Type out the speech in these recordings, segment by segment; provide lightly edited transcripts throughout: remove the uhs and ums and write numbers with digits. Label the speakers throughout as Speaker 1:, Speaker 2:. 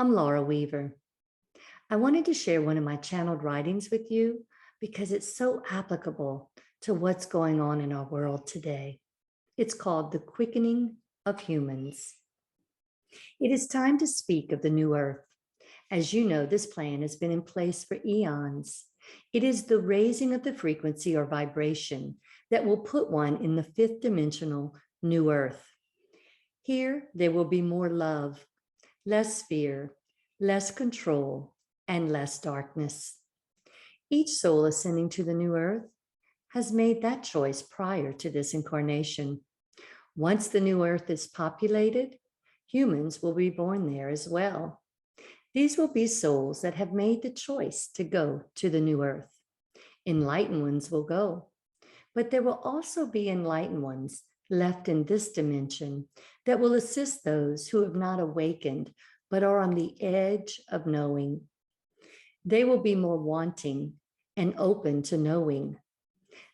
Speaker 1: I'm Laura Weaver. I wanted to share one of my channeled writings with you because it's so applicable to what's going on in our world today. It's called The Quickening of Humans. It is time to speak of the new earth. As you know, this plan has been in place for eons. It is the raising of the frequency or vibration that will put one in the fifth dimensional new earth. Here, there will be more love, less fear, less control, and less darkness. Each soul ascending to the new earth has made that choice prior to this incarnation. Once the new earth is populated, humans will be born there as well. These will be souls that have made the choice to go to the new earth. Enlightened ones will go, but there will also be enlightened ones left in this dimension that will assist those who have not awakened but are on the edge of knowing. They will be more wanting and open to knowing.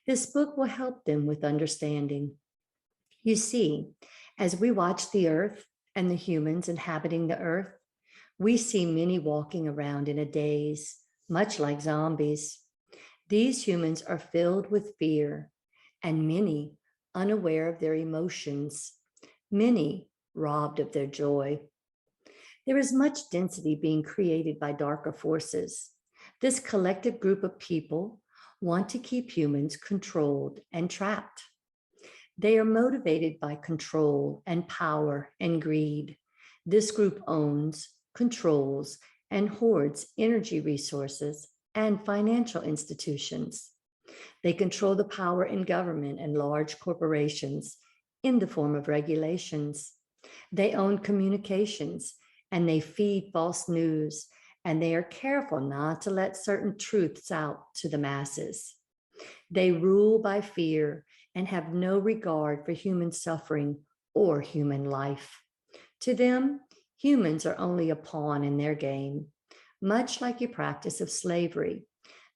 Speaker 1: This book will help them with understanding. You see, as we watch the earth and the humans inhabiting the earth, we see many walking around in a daze, much like zombies. These humans are filled with fear, and many unaware of their emotions, many robbed of their joy. There is much density being created by darker forces. This collective group of people want to keep humans controlled and trapped. They are motivated by control and power and greed. This group owns, controls, and hoards energy resources and financial institutions. They control the power in government and large corporations in the form of regulations. They own communications and they feed false news, and they are careful not to let certain truths out to the masses. They rule by fear and have no regard for human suffering or human life. To them, humans are only a pawn in their game, much like your practice of slavery,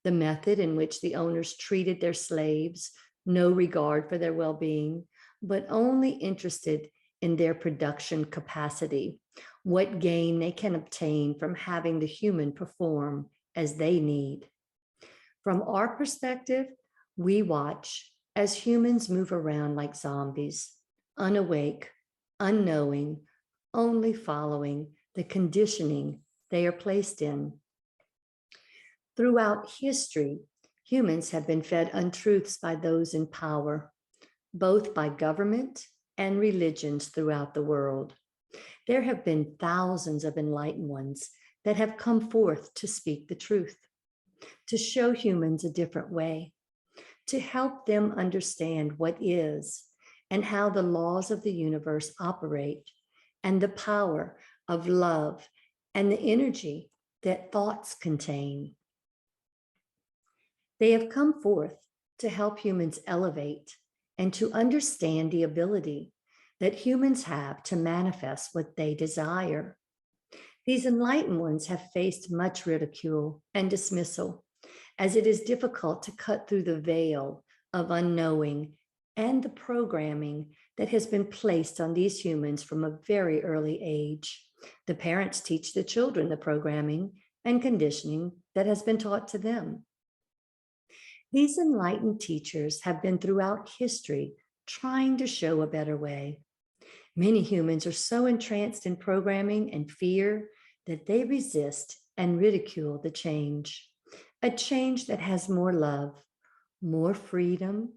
Speaker 1: the method in which the owners treated their slaves, no regard for their well-being, but only interested in their production capacity, what gain they can obtain from having the human perform as they need. From our perspective, we watch as humans move around like zombies, unawake, unknowing, only following the conditioning they are placed in. Throughout history, humans have been fed untruths by those in power, both by government and religions throughout the world. There have been thousands of enlightened ones that have come forth to speak the truth, to show humans a different way, to help them understand what is and how the laws of the universe operate, and the power of love and the energy that thoughts contain. They have come forth to help humans elevate and to understand the ability that humans have to manifest what they desire. These enlightened ones have faced much ridicule and dismissal, as it is difficult to cut through the veil of unknowing and the programming that has been placed on these humans from a very early age. The parents teach the children the programming and conditioning that has been taught to them. These enlightened teachers have been throughout history trying to show a better way. Many humans are so entranced in programming and fear that they resist and ridicule the change, a change that has more love, more freedom,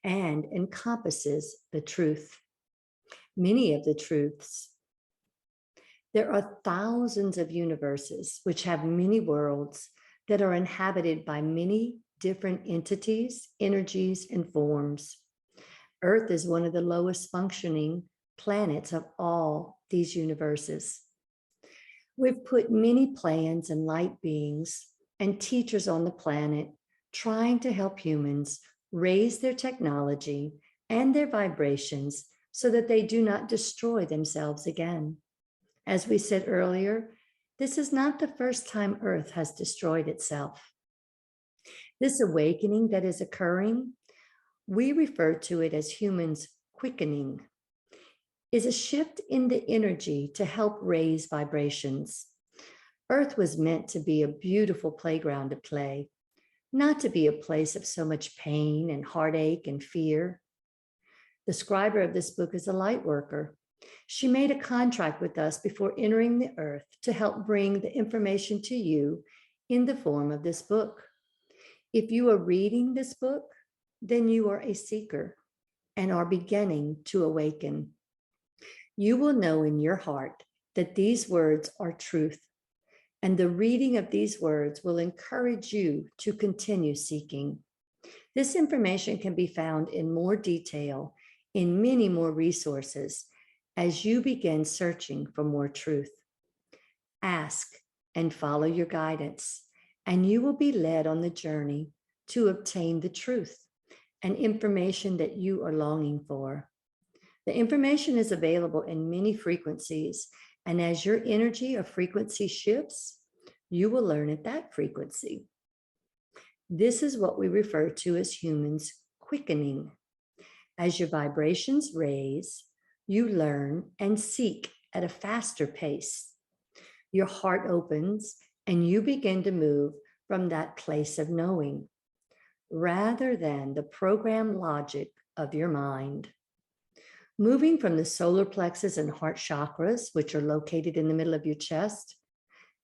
Speaker 1: and encompasses the truth. Many of the truths. There are thousands of universes which have many worlds that are inhabited by many different entities, energies, and forms. Earth is one of the lowest functioning planets of all these universes. We've put many plans and light beings and teachers on the planet trying to help humans raise their technology and their vibrations so that they do not destroy themselves again. As we said earlier, this is not the first time Earth has destroyed itself. This awakening that is occurring, we refer to it as humans quickening. is a shift in the energy to help raise vibrations. Earth was meant to be a beautiful playground to play, not to be a place of so much pain and heartache and fear. The scriber of this book is a light worker. She made a contract with us before entering the earth to help bring the information to you in the form of this book. If you are reading this book, then you are a seeker and are beginning to awaken. You will know in your heart that these words are truth, and the reading of these words will encourage you to continue seeking. This information can be found in more detail in many more resources as you begin searching for more truth. Ask and follow your guidance, and you will be led on the journey to obtain the truth and information that you are longing for. The information is available in many frequencies, and as your energy or frequency shifts, you will learn at that frequency. This is what we refer to as humans quickening. As your vibrations raise, you learn and seek at a faster pace. Your heart opens and you begin to move from that place of knowing, rather than the programmed logic of your mind. Moving from the solar plexus and heart chakras, which are located in the middle of your chest,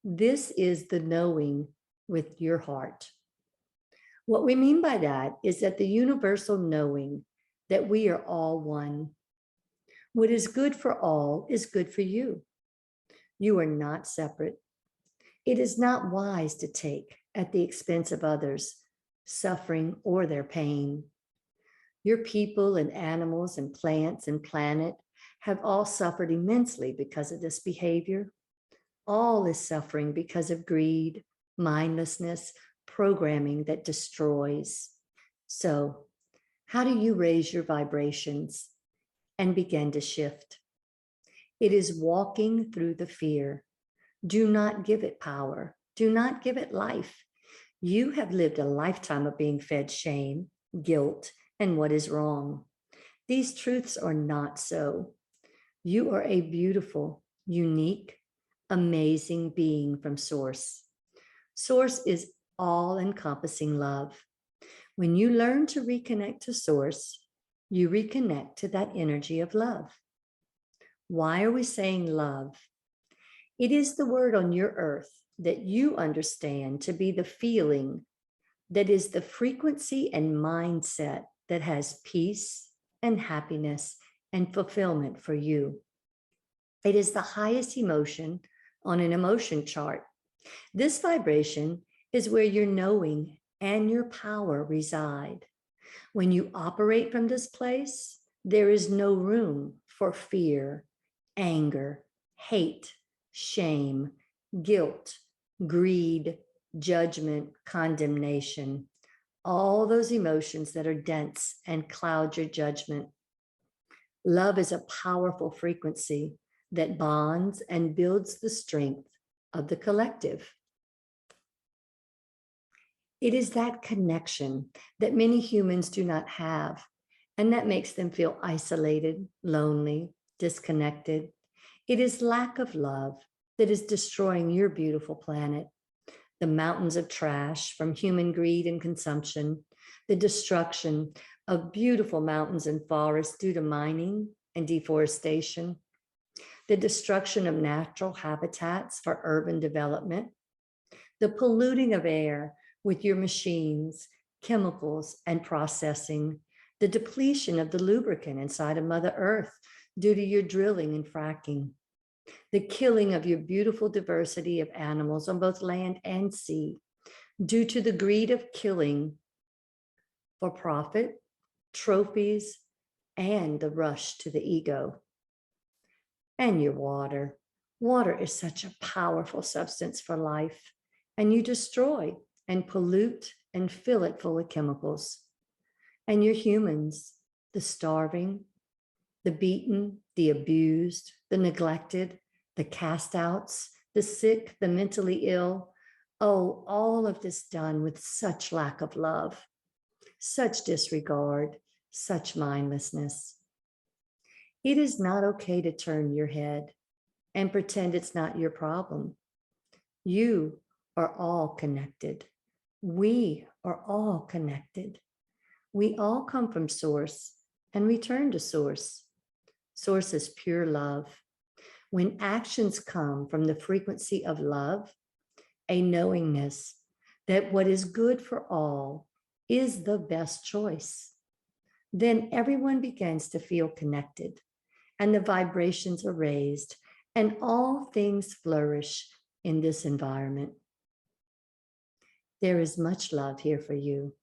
Speaker 1: this is the knowing with your heart. What we mean by that is that the universal knowing that we are all one. What is good for all is good for you. You are not separate. It is not wise to take at the expense of others, suffering or their pain. Your people and animals and plants and planet have all suffered immensely because of this behavior. All is suffering because of greed, mindlessness, programming that destroys. So, how do you raise your vibrations and begin to shift? It is walking through the fear. Do not give it power. Do not give it life. You have lived a lifetime of being fed shame, guilt, and what is wrong. These truths are not so. You are a beautiful, unique, amazing being from Source. Source is all-encompassing love. When you learn to reconnect to Source, you reconnect to that energy of love. Why are we saying love? It is the word on your earth that you understand to be the feeling that is the frequency and mindset that has peace and happiness and fulfillment for you. It is the highest emotion on an emotion chart. This vibration is where your knowing and your power reside. When you operate from this place, there is no room for fear, anger, hate, shame, guilt, greed, judgment, condemnation, all those emotions that are dense and cloud your judgment. Love is a powerful frequency that bonds and builds the strength of the collective. It is that connection that many humans do not have, and that makes them feel isolated, lonely, disconnected. It is lack of love that is destroying your beautiful planet. The mountains of trash from human greed and consumption, the destruction of beautiful mountains and forests due to mining and deforestation, the destruction of natural habitats for urban development, the polluting of air with your machines, chemicals, and processing, the depletion of the lubricant inside of Mother Earth due to your drilling and fracking, the killing of your beautiful diversity of animals on both land and sea due to the greed of killing for profit, trophies, and the rush to the ego. And your water. Water is such a powerful substance for life, and you destroy and pollute and fill it full of chemicals. And your humans, the starving, the beaten, the abused, the neglected, the cast outs, the sick, the mentally ill. Oh, all of this done with such lack of love, such disregard, such mindlessness. It is not okay to turn your head and pretend it's not your problem. You are all connected. We are all connected. We all come from source and return to source. Source is pure love. When actions come from the frequency of love, a knowingness that what is good for all is the best choice, then everyone begins to feel connected and the vibrations are raised and all things flourish in this environment. There is much love here for you.